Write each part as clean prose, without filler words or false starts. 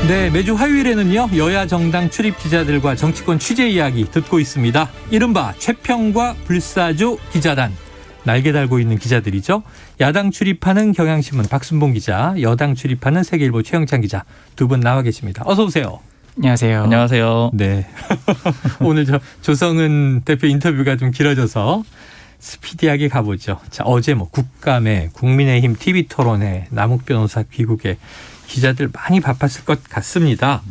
네, 매주 화요일에는요, 여야 정당 출입 기자들과 정치권 취재 이야기 듣고 있습니다. 이른바 최평과 불사조 기자단. 날개 달고 있는 기자들이죠. 야당 출입하는 경향신문 박순봉 기자, 여당 출입하는 세계일보 최영찬 기자 두 분 나와 계십니다. 어서 오세요. 안녕하세요. 안녕하세요. 네. 오늘 조성은 대표 인터뷰가 좀 길어져서 스피디하게 가보죠. 자, 어제 국감에 국민의힘 TV토론회 남욱 변호사 귀국에 기자들 많이 바빴을 것 같습니다.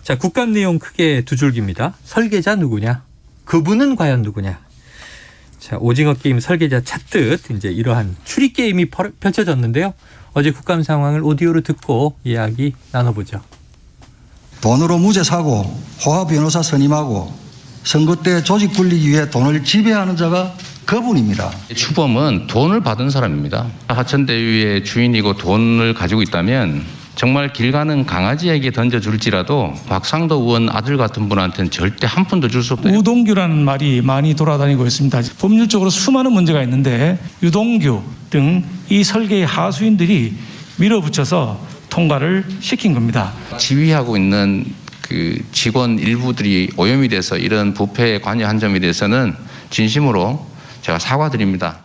자, 국감 내용 크게 두 줄기입니다. 설계자 누구냐? 그분은 과연 누구냐? 자, 오징어 게임 설계자 찾듯 이제 이러한 추리 게임이 펼쳐졌는데요. 어제 국감 상황을 오디오로 듣고 이야기 나눠보죠. 돈으로 무죄 사고 호화 변호사 선임하고 선거 때 조직 굴리기 위해 돈을 지배하는 자가 그분입니다. 추범은 돈을 받은 사람입니다. 하천대유의 주인이고 돈을 가지고 있다면 정말 길 가는 강아지에게 던져줄지라도 박상도 의원 아들 같은 분한테는 절대 한 푼도 줄 수 없다. 유동규라는 말이 많이 돌아다니고 있습니다. 법률적으로 수많은 문제가 있는데 유동규 등 이 설계의 하수인들이 밀어붙여서 통과를 시킨 겁니다. 지휘하고 있는 그 직원 일부들이 오염이 돼서 이런 부패에 관여한 점에 대해서는 진심으로 제가 사과드립니다.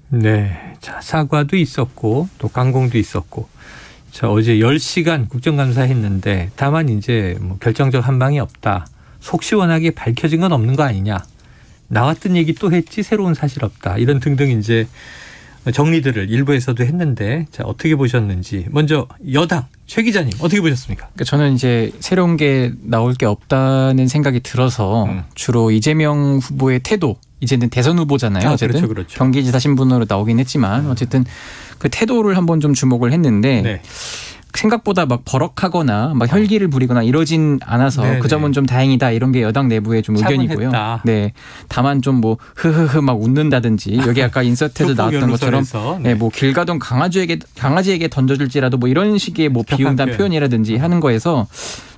네, 자, 사과도 있었고 또 강공도 있었고. 자, 어제 10시간 국정감사 했는데 다만 이제 결정적 한방이 없다. 속 시원하게 밝혀진 건 없는 거 아니냐. 나왔던 얘기 또 했지 새로운 사실 없다. 이런 등등 이제 정리들을 일부에서도 했는데 자, 어떻게 보셨는지 먼저 여당 최 기자님 어떻게 보셨습니까? 그러니까 저는 이제 새로운 게 나올 게 없다는 생각이 들어서 주로 이재명 후보의 태도, 이제는 대선 후보잖아요. 어쨌든 그렇죠. 경기지사 신분으로 나오긴 했지만 어쨌든 그 태도를 한번 좀 주목을 했는데 네. 생각보다 막 버럭하거나 막 혈기를 부리거나 이러진 않아서 네네. 그 점은 좀 다행이다 이런 게 여당 내부의 좀 의견이고요. 차분했다. 네, 다만 좀 흐흐흐 막 웃는다든지 여기 아까 인서트에도 나왔던 것처럼 네. 길 가던 강아지에게 던져줄지라도 이런 식의 비운단 표현이라든지 하는 거에서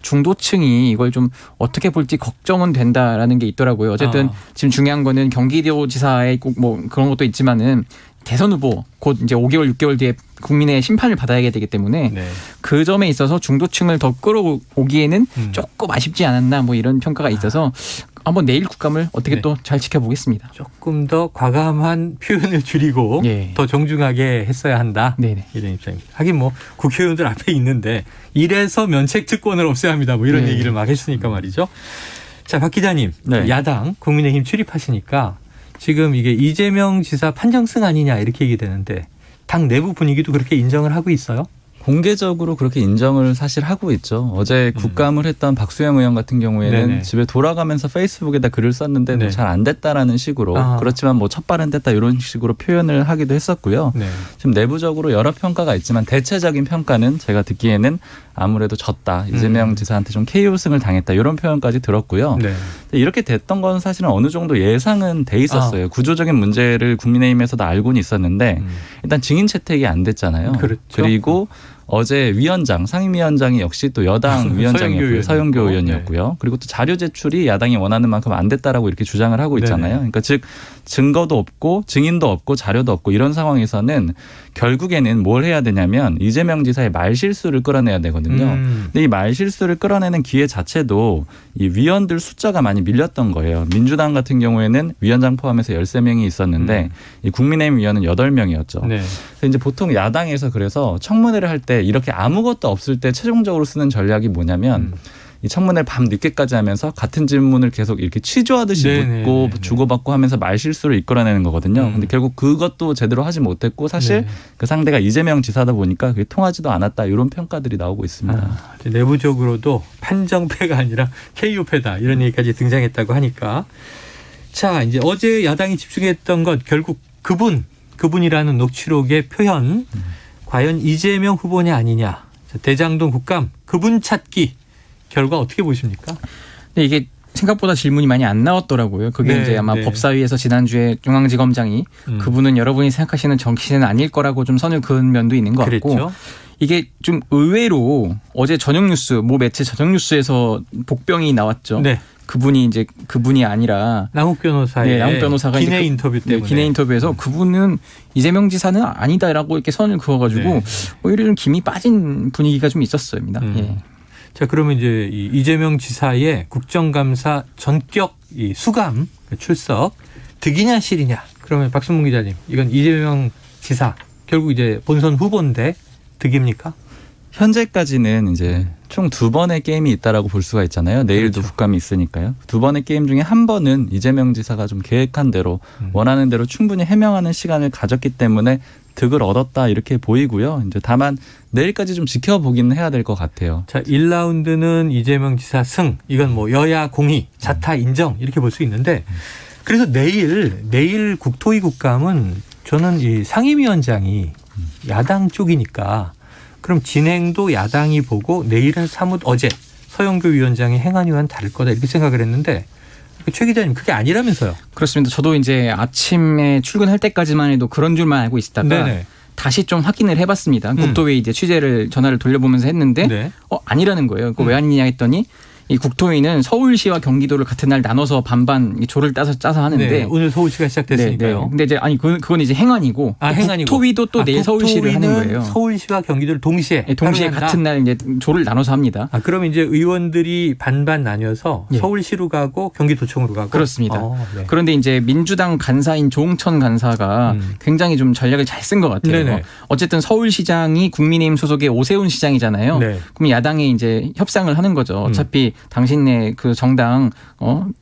중도층이 이걸 좀 어떻게 볼지 걱정은 된다라는 게 있더라고요. 어쨌든 지금 중요한 거는 경기도지사의 꼭 그런 것도 있지만은 대선 후보 곧 이제 5개월 6개월 뒤에 국민의 심판을 받아야 되기 때문에 네. 그 점에 있어서 중도층을 더 끌어오기에는 조금 아쉽지 않았나 이런 평가가 있어서 한번 내일 국감을 어떻게 또 잘 지켜보겠습니다. 조금 더 과감한 표현을 줄이고 더 정중하게 했어야 한다. 네네. 이런 입장입니다. 하긴 국회의원들 앞에 있는데 이래서 면책 특권을 없애야 합니다. 이런 얘기를 막 했으니까 말이죠. 자, 박 기자님, 네. 야당 국민의힘 출입하시니까 지금 이게 이재명 지사 판정승 아니냐 이렇게 얘기되는데 당 내부 분위기도 그렇게 인정을 하고 있어요? 공개적으로 그렇게 인정을 사실 하고 있죠. 어제 국감을 했던 박수영 의원 같은 경우에는 네네. 집에 돌아가면서 페이스북에다 글을 썼는데 네. 잘 안 됐다라는 식으로 그렇지만 첫발은 됐다 이런 식으로 표현을 하기도 했었고요. 네. 지금 내부적으로 여러 평가가 있지만 대체적인 평가는 제가 듣기에는 아무래도 졌다. 이재명 지사한테 좀 KO승을 당했다. 이런 표현까지 들었고요. 네. 이렇게 됐던 건 사실은 어느 정도 예상은 돼 있었어요. 구조적인 문제를 국민의힘에서도 알고는 있었는데 일단 증인 채택이 안 됐잖아요. 그렇죠. 그리고 어제 위원장, 상임위원장이 역시 또 여당 위원장이었고요. 서영교 의원이었고요. 그리고 또 자료 제출이 야당이 원하는 만큼 안 됐다라고 이렇게 주장을 하고 있잖아요. 그러니까 즉 증거도 없고 증인도 없고 자료도 없고 이런 상황에서는 결국에는 뭘 해야 되냐면 이재명 지사의 말실수를 끌어내야 되거든요. 근데 이 말실수를 끌어내는 기회 자체도 이 위원들 숫자가 많이 밀렸던 거예요. 민주당 같은 경우에는 위원장 포함해서 13명이 있었는데 이 국민의힘 위원은 8명이었죠. 네. 그래서 이제 보통 야당에서 그래서 청문회를 할 때 이렇게 아무것도 없을 때 최종적으로 쓰는 전략이 뭐냐면 이 청문회를 밤 늦게까지 하면서 같은 질문을 계속 이렇게 취조하듯이 묻고 주고받고 하면서 말실수를 이끌어내는 거거든요. 근데 결국 그것도 제대로 하지 못했고 사실 그 상대가 이재명 지사다 보니까 그게 통하지도 않았다. 이런 평가들이 나오고 있습니다. 내부적으로도 판정패가 아니라 KO패다. 이런 얘기까지 등장했다고 하니까. 자, 이제 어제 야당이 집중했던 것 결국 그분이라는 녹취록의 표현. 과연 이재명 후보냐 아니냐. 대장동 국감 그분 찾기 결과 어떻게 보십니까? 근데 이게 생각보다 질문이 많이 안 나왔더라고요. 그게 이제 아마 법사위에서 지난주에 중앙지검장이 그분은 여러분이 생각하시는 정치인은 아닐 거라고 좀 선을 그은 면도 있는 것 같고 이게 좀 의외로 어제 저녁 뉴스 매체 저녁 뉴스에서 복병이 나왔죠. 네. 그분이 아니라 남욱 변호사가 기내 인터뷰 때문에 기내 인터뷰에서 그분은 이재명 지사는 아니다라고 이렇게 선을 그어가지고 오히려 좀 김이 빠진 분위기가 좀 있었습니다. 자, 그러면 이제 이 이재명 지사의 국정감사 전격 이 수감 출석 득이냐 실이냐? 그러면 박순봉 기자님, 이건 이재명 지사 결국 이제 본선 후보인데 득입니까? 현재까지는 이제 총 2번의 게임이 있다라고 볼 수가 있잖아요. 내일도 그렇죠. 국감이 있으니까요. 2번의 게임 중에 한 번은 이재명 지사가 좀 계획한 대로 원하는 대로 충분히 해명하는 시간을 가졌기 때문에 득을 얻었다 이렇게 보이고요. 이제 다만 내일까지 좀 지켜보기는 해야 될 것 같아요. 자, 1라운드는 이재명 지사 승. 이건 뭐 여야 공의, 자타 인정 이렇게 볼 수 있는데 그래서 내일 국토위 국감은 저는 이 상임위원장이 야당 쪽이니까 그럼 진행도 야당이 보고 내일은 사뭇 어제 서영교 위원장의 행안위와는 다를 거다 이렇게 생각을 했는데 최 기자님 그게 아니라면서요? 그렇습니다. 저도 이제 아침에 출근할 때까지만 해도 그런 줄만 알고 있다가 네네. 다시 좀 확인을 해봤습니다. 국토위 이제 취재를 전화를 돌려보면서 했는데 네. 아니라는 거예요. 그거 왜 아니냐 했더니 이 국토위는 서울시와 경기도를 같은 날 나눠서 반반 조를 짜서 하는데 네, 오늘 서울시가 시작됐으니까요. 네. 근데 이제 그건 이제 행안이고 행안이고. 국토위도 또 내일 서울시를 하는 거예요. 서울시와 경기도를 동시에 같은 날 이제 조를 나눠서 합니다. 그럼 이제 의원들이 반반 나뉘어서 예. 서울시로 가고 경기도청으로 가고 그렇습니다. 네. 그런데 이제 민주당 간사인 조응천 간사가 굉장히 좀 전략을 잘 쓴 것 같아요. 네네. 어쨌든 서울시장이 국민의힘 소속의 오세훈 시장이잖아요. 네. 그럼 야당이 이제 협상을 하는 거죠. 어차피 당신네 그 정당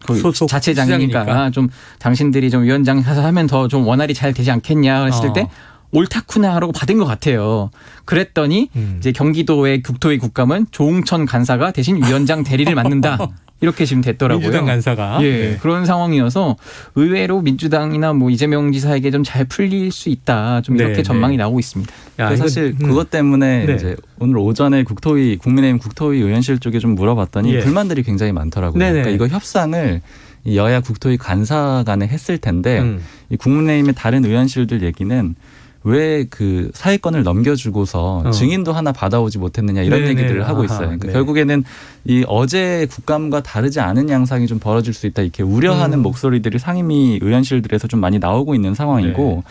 소속 자체장이니까 시장이니까. 좀 당신들이 좀 위원장 가서 하면 더 좀 원활히 잘 되지 않겠냐 했을 때 옳다쿠나 하라고 받은 것 같아요. 그랬더니 이제 경기도의 국토위 국감은 조응천 간사가 대신 위원장 대리를 맡는다. 이렇게 지금 됐더라고요. 민주당 간사가. 예, 네. 그런 상황이어서 의외로 민주당이나 뭐 이재명 지사에게 좀 잘 풀릴 수 있다. 좀 이렇게 네, 전망이 네. 나오고 있습니다. 사실 그것 때문에 네. 이제 오늘 오전에 국민의힘 국토위 의원실 쪽에 좀 물어봤더니 예. 불만들이 굉장히 많더라고요. 네네. 그러니까 이거 협상을 이 여야 국토위 간사 간에 했을 텐데 이 국민의힘의 다른 의원실들 얘기는 왜 그 사회권을 넘겨주고서 증인도 하나 받아오지 못했느냐 이런 네네. 얘기들을 하고 있어요. 그러니까 네. 결국에는 이 어제 국감과 다르지 않은 양상이 좀 벌어질 수 있다 이렇게 우려하는 목소리들이 상임위 의원실들에서 좀 많이 나오고 있는 상황이고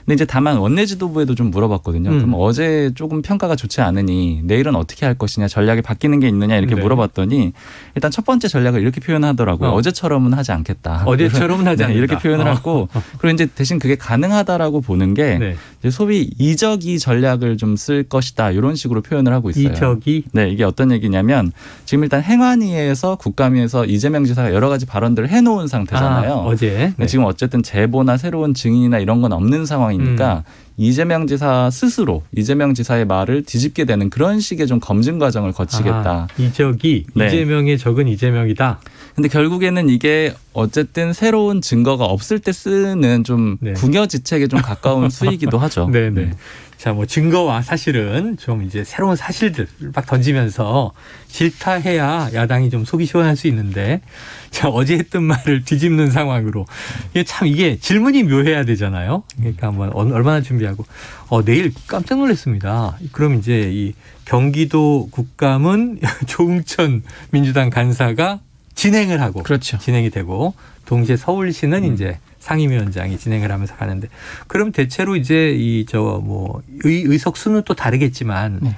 근데 이제 다만 원내 지도부에도 좀 물어봤거든요. 그럼 어제 조금 평가가 좋지 않으니 내일은 어떻게 할 것이냐 전략이 바뀌는 게 있느냐 이렇게 네. 물어봤더니 일단 첫 번째 전략을 이렇게 표현하더라고요. 어제처럼은 하지 않겠다. 어제처럼은 하지 않는다. 이렇게 표현을 하고 그리고 이제 대신 그게 가능하다라고 보는 게 네. 이제 소위 이적이 전략을 좀 쓸 것이다 이런 식으로 표현을 하고 있어요. 이적이 네, 이게 어떤 얘기냐면 지금 일단 행안위에서 국감위에서 이재명 지사가 여러 가지 발언들을 해놓은 상태잖아요. 어제. 근데 지금 어쨌든 제보나 새로운 증인이나 이런 건 없는 상황이니까 이재명 지사 스스로 이재명 지사의 말을 뒤집게 되는 그런 식의 좀 검증 과정을 거치겠다. 이적이 네. 이재명의 적은 이재명이다. 근데 결국에는 이게 어쨌든 새로운 증거가 없을 때 쓰는 좀 네. 궁여지책에 좀 가까운 수이기도 하죠. 네네. 자, 뭐 증거와 사실은 좀 이제 새로운 사실들 막 던지면서 질타해야 야당이 좀 속이 시원할 수 있는데 자, 어제 했던 말을 뒤집는 상황으로 이게 질문이 묘해야 되잖아요. 그러니까 한번 얼마나 준비하고 내일 깜짝 놀랐습니다. 그럼 이제 이 경기도 국감은 조응천 민주당 간사가 진행을 하고 그렇죠. 진행이 되고 동시에 서울시는 이제 상임위원장이 진행을 하면서 가는데 그럼 대체로 이제 의석 수는 또 다르겠지만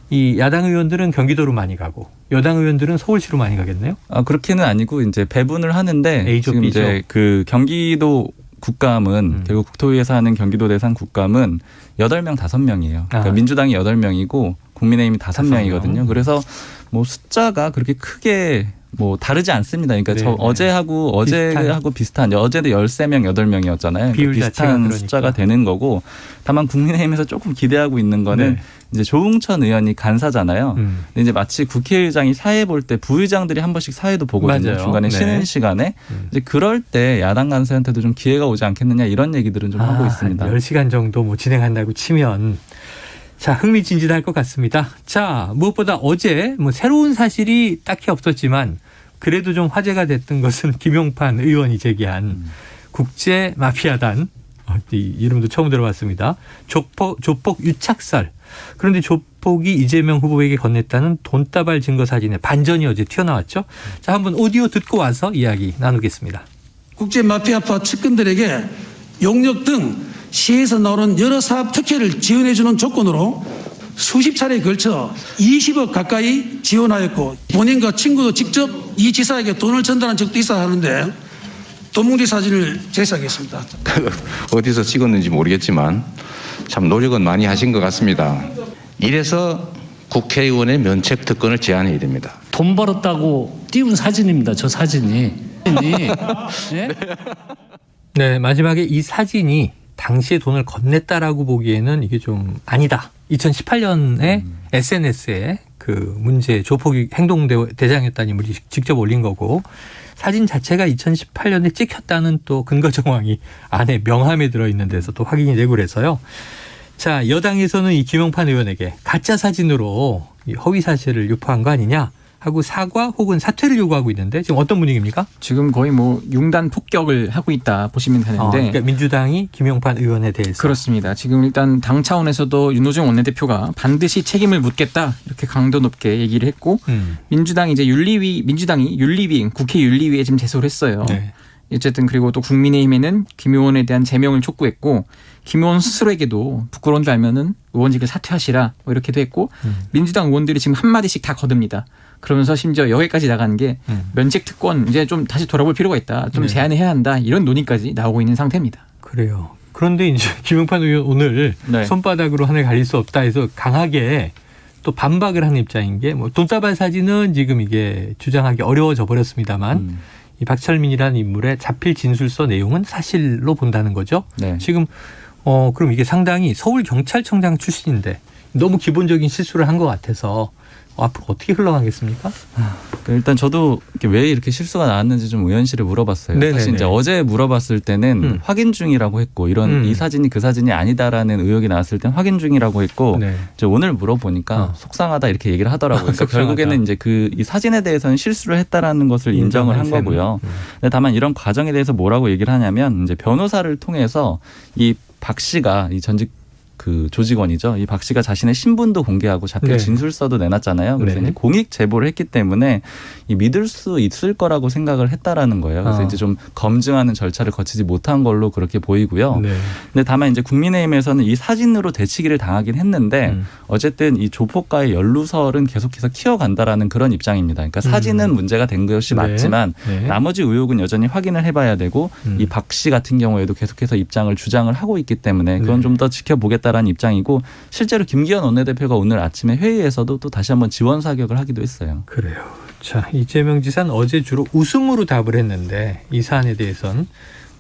이 야당 의원들은 경기도로 많이 가고 여당 의원들은 서울시로 많이 가겠네요. 그렇게는 아니고 이제 배분을 하는데 A조, 지금 B조. 이제 그 경기도 국감은 결국 국토위에서 하는 경기도 대상 국감은 8명 5명이에요. 그러니까 민주당이 8명이고 국민의힘이 5명이거든요. 그래서 뭐 숫자가 그렇게 크게 뭐 다르지 않습니다. 그러니까 어제하고 비슷한 어제도 13명, 8명이었잖아요. 비율 그러니까 자체가 비슷한 그러니까. 숫자가 되는 거고 다만 국민의힘에서 조금 기대하고 있는 거는 이제 조응천 의원이 간사잖아요. 근데 이제 마치 국회의장이 사회 볼 때 부의장들이 한 번씩 사회도 보거든요. 맞아요. 중간에 쉬는 시간에. 이제 그럴 때 야당 간사한테도 좀 기회가 오지 않겠느냐 이런 얘기들은 좀 하고 있습니다. 10시간 정도 뭐 진행한다고 치면 자, 흥미진진할 것 같습니다. 자, 무엇보다 어제 뭐 새로운 사실이 딱히 없었지만 그래도 좀 화제가 됐던 것은 김용판 의원이 제기한 국제 마피아단 이 이름도 처음 들어봤습니다. 조폭 유착설. 그런데 조폭이 이재명 후보에게 건넸다는 돈다발 증거 사진의 반전이 어제 튀어나왔죠. 자, 한번 오디오 듣고 와서 이야기 나누겠습니다. 국제 마피아파 측근들에게 용역 등 시에서 나오는 여러 사업 특혜를 지원해주는 조건으로 수십 차례에 걸쳐 20억 가까이 지원하였고 본인과 친구도 직접 이 지사에게 돈을 전달한 적도 있어 하는데 돈뭉리 사진을 제시하겠습니다. 어디서 찍었는지 모르겠지만 참 노력은 많이 하신 것 같습니다. 이래서 국회의원의 면책 특권을 제한해야 됩니다. 돈 벌었다고 띄운 사진입니다. 저 사진이. 네? 네, 마지막에 이 사진이 당시에 돈을 건넸다라고 보기에는 이게 좀 아니다. 2018년에 SNS에 그 문제 조폭 행동대장이었다는 인물이 직접 올린 거고 사진 자체가 2018년에 찍혔다는 또 근거 정황이 안에 명함에 들어있는 데서 또 확인이 되고 그래서요. 자, 여당에서는 이 김용판 의원에게 가짜 사진으로 이 허위 사실을 유포한 거 아니냐 하고 사과 혹은 사퇴를 요구하고 있는데 지금 어떤 분위기입니까? 지금 거의 뭐 융단 폭격을 하고 있다 보시면 되는데. 그러니까 민주당이 김용판 의원에 대해서. 그렇습니다. 지금 일단 당 차원에서도 윤호중 원내대표가 반드시 책임을 묻겠다 이렇게 강도 높게 얘기를 했고 민주당이 이제 민주당이 윤리위 국회 윤리위에 지금 제소를 했어요. 네. 어쨌든 그리고 또 국민의힘에는 김 의원에 대한 제명을 촉구했고 김 의원 스스로에게도 부끄러운 줄 알면은 의원직을 사퇴하시라 뭐 이렇게도 했고 민주당 의원들이 지금 한마디씩 다 거듭니다. 그러면서 심지어 여기까지 나간 게 면책 특권 이제 좀 다시 돌아볼 필요가 있다. 좀 네. 제한해야 한다. 이런 논의까지 나오고 있는 상태입니다. 그래요. 그런데 이제 김용판 의원 오늘 네. 손바닥으로 하늘 갈릴 수 없다 해서 강하게 또 반박을 하는 입장인 게 뭐 돈다발 사진은 지금 이게 주장하기 어려워져 버렸습니다만 이 박철민이라는 인물의 자필 진술서 내용은 사실로 본다는 거죠. 네. 지금 그럼 이게 상당히 서울경찰청장 출신인데 너무 기본적인 실수를 한 것 같아서 앞으로 어떻게 흘러가겠습니까? 일단 저도 왜 이렇게 실수가 나왔는지 좀 의원실에 물어봤어요. 네네네. 사실 이제 어제 물어봤을 때는 확인 중이라고 했고 이런 이 사진이 그 사진이 아니다라는 의혹이 나왔을 땐 확인 중이라고 했고 네. 이제 오늘 물어보니까 속상하다 이렇게 얘기를 하더라고요. 그러니까 속상하다. 결국에는 이제 이 사진에 대해서는 실수를 했다라는 것을 인정을 한 거고요. 근데 다만 이런 과정에 대해서 뭐라고 얘기를 하냐면 이제 변호사를 통해서 이 박 씨가 이 전직 그 조직원이죠. 이 박 씨가 자신의 신분도 공개하고 자필 네. 진술서도 내놨잖아요. 그래서 네. 이제 공익 제보를 했기 때문에 이 믿을 수 있을 거라고 생각을 했다라는 거예요. 그래서 이제 좀 검증하는 절차를 거치지 못한 걸로 그렇게 보이고요. 네. 근데 다만 이제 국민의힘에서는 이 사진으로 대치기를 당하긴 했는데 어쨌든 이 조폭과의 연루설은 계속해서 키워간다라는 그런 입장입니다. 그러니까 사진은 문제가 된 것이 네. 맞지만 네. 나머지 의혹은 여전히 확인을 해봐야 되고 이 박 씨 같은 경우에도 계속해서 입장을 주장을 하고 있기 때문에 그건 네. 좀 더 지켜보겠다라는 입장이고 실제로 김기현 원내대표가 오늘 아침에 회의에서도 또 다시 한번 지원 사격을 하기도 했어요. 그래요. 자, 이재명 지사는 어제 주로 웃음으로 답을 했는데 이 사안에 대해서는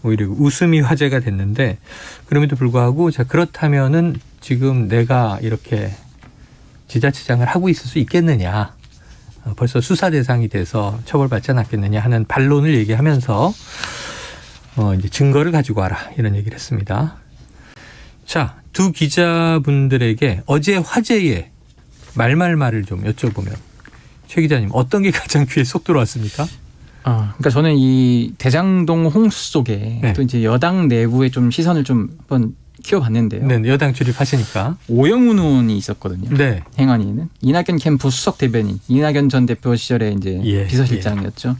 오히려 웃음이 화제가 됐는데 그럼에도 불구하고 자 그렇다면은 지금 내가 이렇게 지자체장을 하고 있을 수 있겠느냐. 벌써 수사 대상이 돼서 처벌받지 않았겠느냐 하는 반론을 얘기하면서 이제 증거를 가지고 와라 이런 얘기를 했습니다. 자, 두 기자분들에게 어제 화제의 말을 좀 여쭤보면 최 기자님 어떤 게 가장 귀에 쏙 들어왔습니까? 그러니까 저는 이 대장동 홍수 속에 네. 또 이제 여당 내부의 좀 시선을 좀 한번 키워봤는데요. 네, 여당 출입하시니까. 오영훈 의원이 있었거든요. 네. 행안위는 이낙연 캠프 수석 대변인, 이낙연 전 대표 시절에 이제 예, 비서실장이었죠.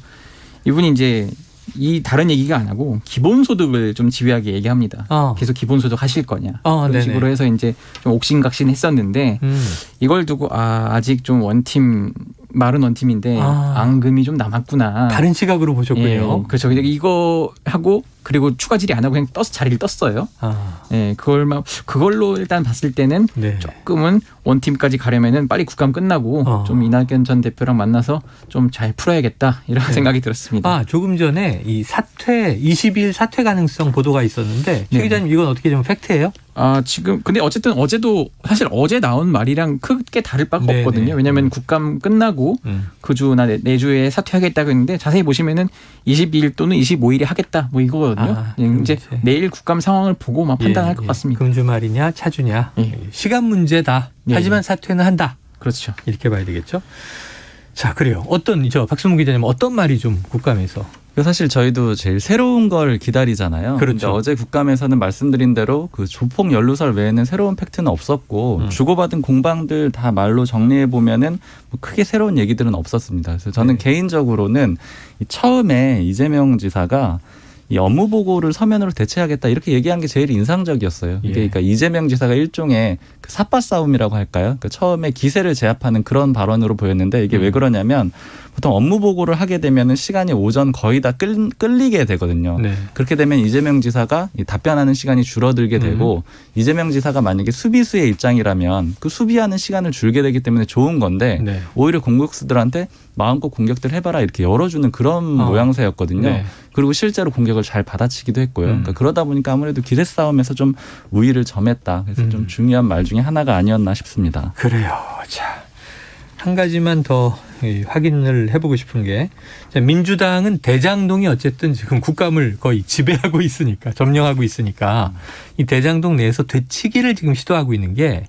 이분이 이제 이 다른 얘기가 안 하고 기본소득을 좀 집요하게 얘기합니다. 계속 기본소득 하실 거냐 그런 네네. 식으로 해서 이제 좀 옥신각신했었는데 이걸 두고 아직 좀 말은 원팀인데 앙금이 좀 남았구나. 다른 시각으로 보셨군요. 예, 그렇죠. 이거 하고 그리고 추가 질의 안 하고 그냥 자리를 떴어요. 예, 그걸로 일단 봤을 때는 네. 조금은 원팀까지 가려면은 빨리 국감 끝나고 좀 이낙연 전 대표랑 만나서 좀 잘 풀어야겠다 이런 생각이 들었습니다. 조금 전에 이 22일 사퇴 가능성 보도가 있었는데 최 기자님 이건 어떻게 좀 팩트예요? 지금 근데 어쨌든 어제도 사실 어제 나온 말이랑 크게 다를 바가 네네. 없거든요. 왜냐하면 국감 끝나고 그 주나 내주에 사퇴하겠다고 했는데 자세히 보시면은 22일 또는 25일에 하겠다 뭐 이거거든요. 이제 내일 국감 상황을 보고 막 판단할 것 같습니다. 금주말이냐 차주냐 시간 문제다. 하지만 사퇴는 한다. 그렇죠. 이렇게 봐야 되겠죠. 자, 그래요. 박수문 기자님 어떤 말이 좀 국감에서 사실 저희도 제일 새로운 걸 기다리잖아요. 그렇죠. 어제 국감에서는 말씀드린 대로 그 조폭 연루설 외에는 새로운 팩트는 없었고 주고받은 공방들 다 말로 정리해 보면은 뭐 크게 새로운 얘기들은 없었습니다. 그래서 저는 개인적으로는 처음에 이재명 지사가 이 업무 보고를 서면으로 대체하겠다 이렇게 얘기한 게 제일 인상적이었어요. 이게 그러니까 이재명 지사가 일종의 그 삿바 싸움이라고 할까요? 그러니까 처음에 기세를 제압하는 그런 발언으로 보였는데 이게 왜 그러냐면 보통 업무 보고를 하게 되면은 시간이 오전 거의 다 끌리게 되거든요. 네. 그렇게 되면 이재명 지사가 답변하는 시간이 줄어들게 되고 이재명 지사가 만약에 수비수의 입장이라면 그 수비하는 시간을 줄게 되기 때문에 좋은 건데 네. 오히려 공격수들한테 마음껏 공격들 해봐라 이렇게 열어주는 그런 모양새였거든요. 네. 그리고 실제로 공격을 잘 받아치기도 했고요. 그러니까 그러다 보니까 아무래도 기세 싸움에서 좀 우위를 점했다. 그래서 좀 중요한 말 중에 하나가 아니었나 싶습니다. 그래요. 자, 한 가지만 더 확인을 해보고 싶은 게 자, 민주당은 대장동이 어쨌든 지금 국감을 거의 지배하고 있으니까 점령하고 있으니까 이 대장동 내에서 되치기를 지금 시도하고 있는 게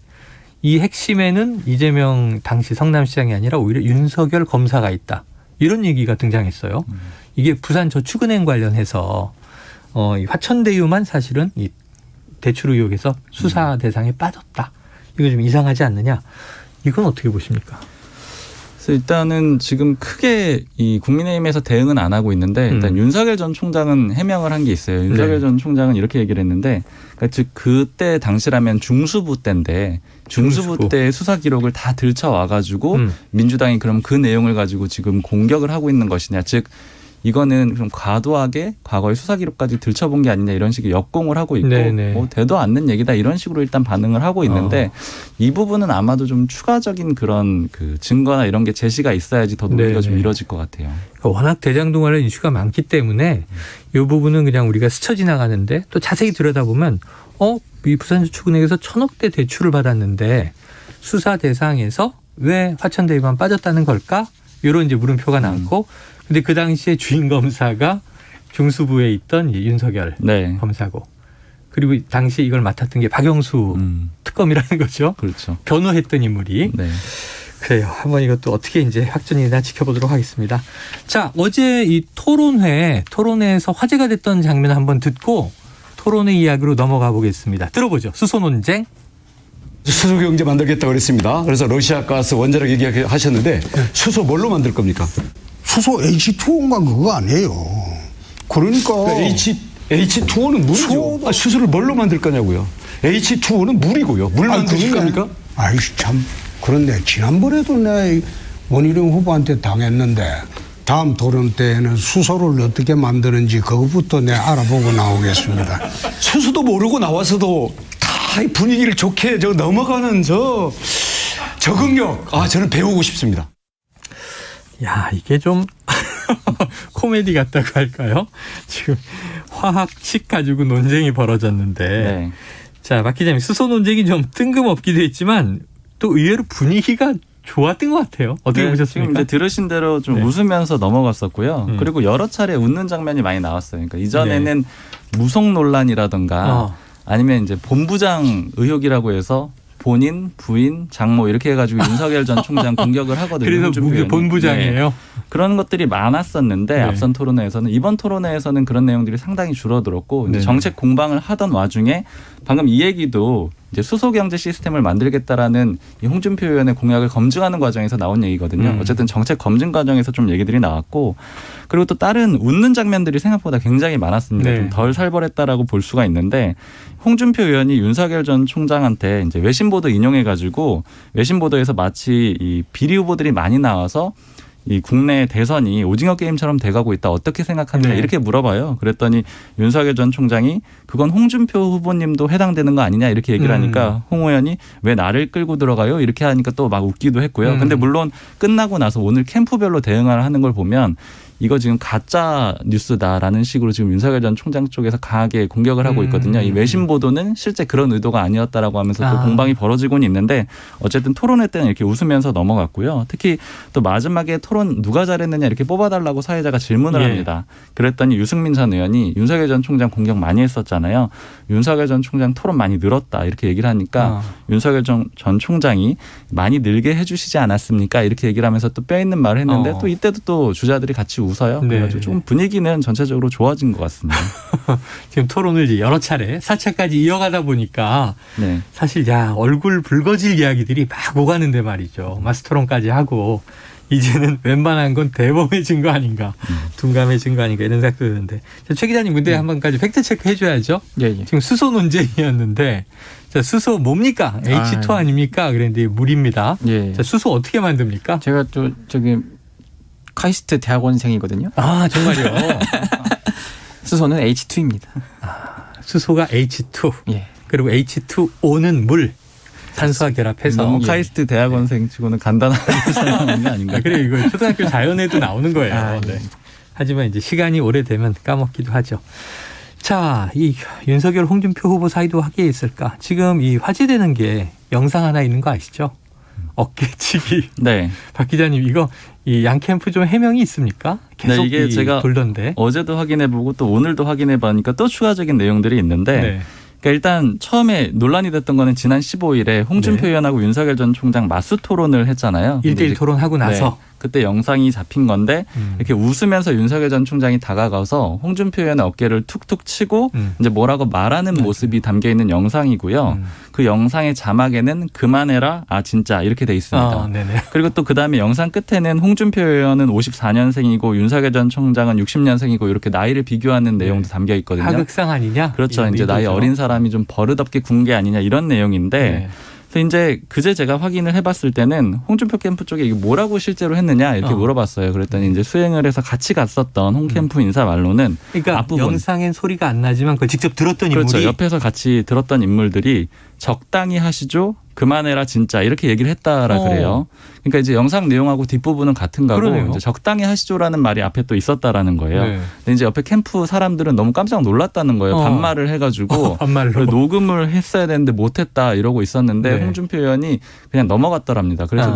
이 핵심에는 이재명 당시 성남시장이 아니라 오히려 윤석열 검사가 있다. 이런 얘기가 등장했어요. 이게 부산저축은행 관련해서 이 화천대유만 사실은 이 대출 의혹에서 수사 대상에 빠졌다. 이거 좀 이상하지 않느냐? 이건 어떻게 보십니까? 그래서 일단은 지금 크게 이 국민의힘에서 대응은 안 하고 있는데 일단 윤석열 전 총장은 해명을 한 게 있어요. 윤석열 전 총장은 이렇게 얘기를 했는데 그러니까 즉 그때 당시라면 중수부 때인데 중수부 때 수사 기록을 다 들춰와 가지고 민주당이 그럼 그 내용을 가지고 지금 공격을 하고 있는 것이냐. 즉 이거는 좀 과도하게 과거의 수사 기록까지 들춰본 게 아니냐 이런 식의 역공을 하고 있고 뭐 되도 않는 얘기다 이런 식으로 일단 반응을 하고 있는데 이 부분은 아마도 좀 추가적인 그런 그 증거나 이런 게 제시가 있어야지 더 논의가 좀 이뤄질 것 같아요. 그러니까 워낙 대장동 관련 이슈가 많기 때문에 이 부분은 그냥 우리가 스쳐 지나가는데 또 자세히 들여다보면 이 부산저축은행에서 1,000억대 대출을 받았는데 수사 대상에서 왜 화천대유만 빠졌다는 걸까? 이런 이제 물음표가 나왔고 근데 그 당시에 주인 검사가 중수부에 있던 윤석열 검사고 그리고 당시 이걸 맡았던 게 박영수 특검이라는 거죠. 그렇죠. 변호했던 인물이. 네. 그래요. 한번 이것도 어떻게 이제 확전이 되나 지켜보도록 하겠습니다. 자, 어제 이 토론회에서 화제가 됐던 장면 한번 듣고 토론회 이야기로 넘어가 보겠습니다. 들어보죠. 수소 논쟁. 수소 경제 만들겠다고 그랬습니다. 그래서 러시아 가스 원자력 얘기하셨는데 수소 뭘로 만들 겁니까? 수소 H2O인가 그거 아니에요. 그러니까 H2O는 물이죠. 수소를 뭘로 만들 거냐고요. H2O는 물이고요. 물 만드실 겁니까? 아이씨 참 그런데 지난번에도 내가 원희룡 후보한테 당했는데 다음 토론 때에는 수소를 어떻게 만드는지 그것부터 내가 알아보고 나오겠습니다. 수소도 모르고 나와서도 다 분위기를 좋게 넘어가는 적응력 저는 배우고 싶습니다. 야, 이게 좀 코미디 같다고 할까요? 지금 화학식 가지고 논쟁이 벌어졌는데 자, 박 기자님 수소 논쟁이 좀 뜬금없기도 했지만 또 의외로 분위기가 좋았던 것 같아요. 어떻게 보셨습니까? 지금 이제 들으신 대로 좀 웃으면서 넘어갔었고요. 그리고 여러 차례 웃는 장면이 많이 나왔어요. 그러니까 이전에는 무속 논란이라던가 아니면 이제 본부장 의혹이라고 해서 본인, 부인, 장모 이렇게 해가지고 윤석열 전 총장 공격을 하거든요. 그래서 본부장이에요. 그런 것들이 많았었는데 앞선 토론회에서는 이번 토론회에서는 그런 내용들이 상당히 줄어들었고 이제 정책 공방을 하던 와중에 방금 이 얘기도 이제 수소 경제 시스템을 만들겠다라는 이 홍준표 의원의 공약을 검증하는 과정에서 나온 얘기거든요. 어쨌든 정책 검증 과정에서 좀 얘기들이 나왔고 그리고 또 다른 웃는 장면들이 생각보다 굉장히 많았습니다. 좀 덜 살벌했다라고 볼 수가 있는데 홍준표 의원이 윤석열 전 총장한테 이제 외신 보도 인용해가지고 외신 보도에서 마치 이 비리 후보들이 많이 나와서 이 국내 대선이 오징어 게임처럼 돼가고 있다. 어떻게 생각하느냐 이렇게 물어봐요. 그랬더니 윤석열 전 총장이 그건 홍준표 후보님도 해당되는 거 아니냐 이렇게 얘기를 하니까 홍 의원이 왜 나를 끌고 들어가요? 이렇게 하니까 또 막 웃기도 했고요. 근데 물론 끝나고 나서 오늘 캠프별로 대응을 하는 걸 보면 이거 지금 가짜 뉴스다라는 식으로 지금 윤석열 전 총장 쪽에서 강하게 공격을 하고 있거든요. 이 외신 보도는 실제 그런 의도가 아니었다라고 하면서 또 공방이 벌어지고는 있는데 어쨌든 토론회 때는 이렇게 웃으면서 넘어갔고요. 특히 또 마지막에 토론 누가 잘했느냐 이렇게 뽑아달라고 사회자가 질문을 합니다. 그랬더니 유승민 전 의원이 윤석열 전 총장 공격 많이 했었잖아요. 윤석열 전 총장 토론 많이 늘었다 이렇게 얘기를 하니까 윤석열 전 총장이 많이 늘게 해주시지 않았습니까? 이렇게 얘기를 하면서 또 뼈 있는 말을 했는데 또 이때도 또 주자들이 같이 웃어요. 그래가지고 좀 분위기는 전체적으로 좋아진 것 같습니다. 지금 토론을 이제 여러 차례 4차까지 이어가다 보니까 사실 얼굴 붉어질 이야기들이 막 오가는데 말이죠. 마스토론까지 하고 이제는 웬만한 건 대범해진 거 아닌가, 둔감해진 거 아닌가 이런 생각도 드는데 최 기자님 근데 한 번까지 팩트 체크 해줘야죠. 예. 지금 수소 논쟁이었는데 자, 수소 뭡니까? H2 아닙니까? 그랬는데 물입니다. 예. 자, 수소 어떻게 만듭니까? 제가 또 저기 카이스트 대학원생이거든요. 아 정말요? 수소는 H2입니다. 수소가 H2. 예. 그리고 H2O는 물. 산소와 결합해서. 너무 카이스트 대학원생 치고는 간단하게 설명하는 게 아닌가요? 그래 이거 초등학교 자연에도 나오는 거예요. 아, 네. 하지만 이제 시간이 오래되면 까먹기도 하죠. 자, 이 윤석열, 홍준표 후보 사이도 하기에 있을까? 지금 이 화제되는 게 영상 하나 있는 거 아시죠? 어깨치기. 네. 박 기자님 이거 이 양 캠프 좀 해명이 있습니까? 계속 네, 이게 제가 돌던데. 어제도 확인해보고 또 오늘도 확인해보니까 또 추가적인 내용들이 있는데 네. 그러니까 일단 처음에 논란이 됐던 거는 지난 15일에 홍준표 네. 의원하고 윤석열 전 총장 맞수 토론을 했잖아요. 1대1 토론하고 나서. 네, 그때 영상이 잡힌 건데 이렇게 웃으면서 윤석열 전 총장이 다가가서 홍준표 의원의 어깨를 툭툭 치고 이제 뭐라고 말하는 모습이 담겨 있는 영상이고요. 그 영상의 자막에는 그만해라, 아 진짜 이렇게 돼 있습니다. 네네. 그리고 또 그다음에 영상 끝에는 홍준표 의원은 54년생이고 윤석열 전 총장은 60년생이고 이렇게 나이를 비교하는 내용도 담겨 있거든요. 하극상 아니냐? 그렇죠. 이제 나이 어린 사람이 좀 버릇없게 군 게 아니냐 이런 내용인데 네. 그래서 이제 그제 제가 확인을 해봤을 때는 홍준표 캠프 쪽에 이게 뭐라고 실제로 했느냐 이렇게 물어봤어요. 그랬더니 이제 수행을 해서 같이 갔었던 홍 캠프 인사 말로는 그러니까 앞부분. 영상엔 소리가 안 나지만 그걸 직접 들었던 그렇죠. 인물이 옆에서 같이 들었던 인물들이 적당히 하시죠. 그만해라 진짜 이렇게 얘기를 했다라 그래요. 그러니까 이제 영상 내용하고 뒷부분은 같은 거고 그러네요. 이제 적당히 하시죠라는 말이 앞에 또 있었다라는 거예요. 네. 근데 이제 옆에 캠프 사람들은 너무 깜짝 놀랐다는 거예요. 반말을 해가지고 반말로. 녹음을 했어야 되는데 못했다 이러고 있었는데 네. 홍준표 의원이 그냥 넘어갔더랍니다. 그래서 아.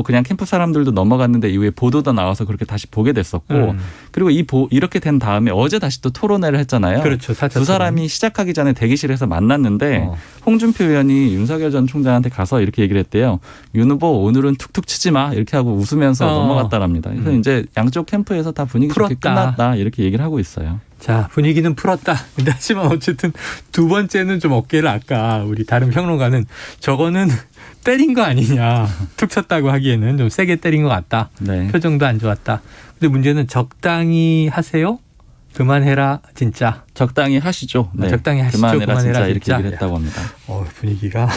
그냥 캠프 사람들도 넘어갔는데 이후에 보도도 나와서 그렇게 다시 보게 됐었고 그리고 이렇게 된 다음에 어제 다시 또 토론회를 했잖아요. 그렇죠. 두 사람이 시작하기 전에 대기실에서 만났는데 홍준표 의원이 윤석열 전 총장한테 가서 이렇게 얘기를 했대요. 윤 후보 오늘은 툭툭 치지 마 이렇게 하고 웃으면서 넘어갔다랍니다. 그래서 이제 양쪽 캠프에서 다 분위기 좋게 끝났다 이렇게 얘기를 하고 있어요. 자, 분위기는 풀었다. 근데 하지만 어쨌든 두 번째는 좀 어깨를 아까 우리 다른 평론가는 저거는 때린 거 아니냐. 툭 쳤다고 하기에는 좀 세게 때린 것 같다. 네. 표정도 안 좋았다. 근데 문제는 적당히 하세요. 그만해라 진짜. 적당히 하시죠. 네. 적당히 하시죠. 그만해라 진짜 진짜. 이렇게 얘기를 했다고 합니다. 분위기가.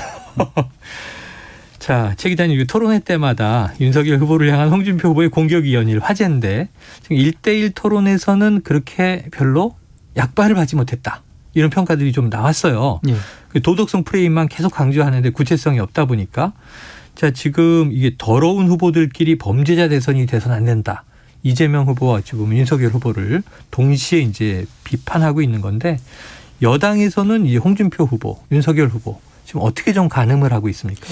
자, 최 기자님 토론회 때마다 윤석열 후보를 향한 홍준표 후보의 공격이 연일 화제인데 지금 1대1 토론에서는 그렇게 별로 약발을 받지 못했다. 이런 평가들이 좀 나왔어요. 예. 그 도덕성 프레임만 계속 강조하는데 구체성이 없다 보니까 자, 지금 이게 더러운 후보들끼리 범죄자 대선이 돼서는 안 된다. 이재명 후보와 어찌 보면 윤석열 후보를 동시에 이제 비판하고 있는 건데 여당에서는 이 홍준표 후보, 윤석열 후보 지금 어떻게 좀 가늠을 하고 있습니까?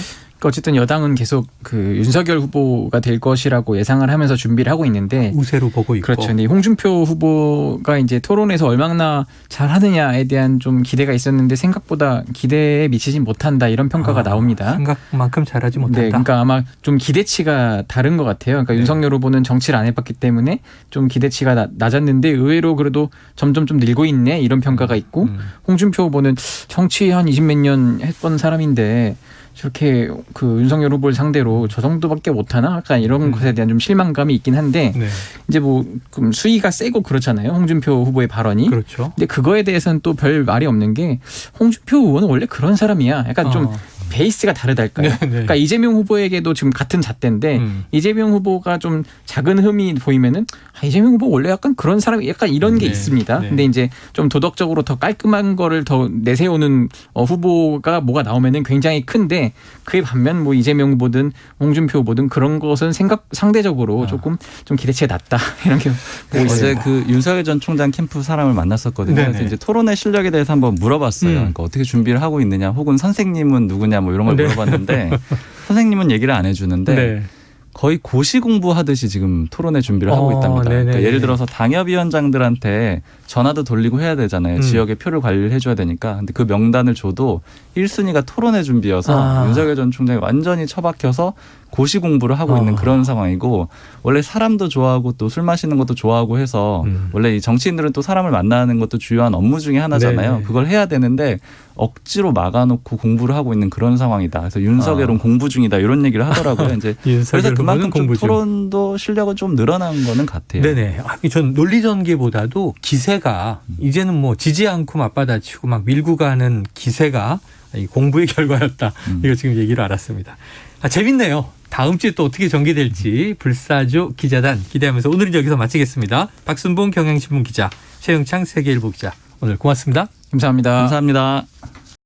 어쨌든 여당은 계속 그 윤석열 후보가 될 것이라고 예상을 하면서 준비를 하고 있는데 우세로 보고 있고. 그렇죠. 근데 홍준표 후보가 이제 토론에서 얼마나 잘하느냐에 대한 좀 기대가 있었는데 생각보다 기대에 미치진 못한다 이런 평가가 나옵니다. 생각만큼 잘하지 못한다. 네, 그러니까 아마 좀 기대치가 다른 것 같아요. 그러니까 윤석열 후보는 정치를 안 해봤기 때문에 좀 기대치가 낮았는데 의외로 그래도 점점 좀 늘고 있네 이런 평가가 있고 홍준표 후보는 정치 한 20몇 년 했던 사람인데 저렇게 그 윤석열 후보를 상대로 저 정도밖에 못하나? 약간 이런 것에 대한 좀 실망감이 있긴 한데 네. 이제 뭐 수위가 세고 그렇잖아요. 홍준표 후보의 발언이. 그렇죠. 근데 그거에 대해서는 또 별 말이 없는 게 홍준표 후보는 원래 그런 사람이야. 약간 좀 베이스가 다르달까요? 네, 네. 그러니까 이재명 후보에게도 지금 같은 잣대인데 이재명 후보가 좀 작은 흠이 보이면은 이재명 후보 원래 약간 그런 사람이 약간 이런 게 있습니다. 네. 근데 이제 좀 도덕적으로 더 깔끔한 거를 더 내세우는 후보가 뭐가 나오면은 굉장히 큰데 그에 반면 뭐 이재명 후보든 홍준표 후보든 그런 것은 상대적으로 조금 좀 기대치가 낮다 이런 게 보고 있어요. 어제 그 윤석열 전 총장 캠프 사람을 만났었거든요. 네네. 그래서 이제 토론의 실력에 대해서 한번 물어봤어요. 그러니까 어떻게 준비를 하고 있느냐, 혹은 선생님은 누구냐, 뭐 이런 걸 물어봤는데 선생님은 얘기를 안 해주는데. 네. 거의 고시 공부하듯이 지금 토론회 준비를 하고 있답니다. 그러니까 예를 들어서 당협위원장들한테 전화도 돌리고 해야 되잖아요. 지역에 표를 관리를 해줘야 되니까. 근데 그 명단을 줘도 1순위가 토론회 준비여서 윤석열 전 총장이 완전히 처박혀서 고시 공부를 하고 있는 그런 상황이고, 원래 사람도 좋아하고 또 술 마시는 것도 좋아하고 해서 원래 이 정치인들은 또 사람을 만나는 것도 주요한 업무 중에 하나잖아요. 네네. 그걸 해야 되는데 억지로 막아놓고 공부를 하고 있는 그런 상황이다. 그래서 윤석열은 공부 중이다 이런 얘기를 하더라고요. 이제 그래서 그만큼 좀 공부 중. 토론도 실력은 좀 늘어난 거는 같아요. 네네. 전 논리 전개보다도 기세가 이제는 뭐 지지 않고 맞받아치고 막 밀고 가는 기세가 이 공부의 결과였다. 이거 지금 얘기를 알았습니다. 재밌네요. 다음 주에 또 어떻게 전개될지 불사조 기자단 기대하면서 오늘은 여기서 마치겠습니다. 박순봉 경향신문 기자, 최영창 세계일보 기자 오늘 고맙습니다. 감사합니다. 감사합니다.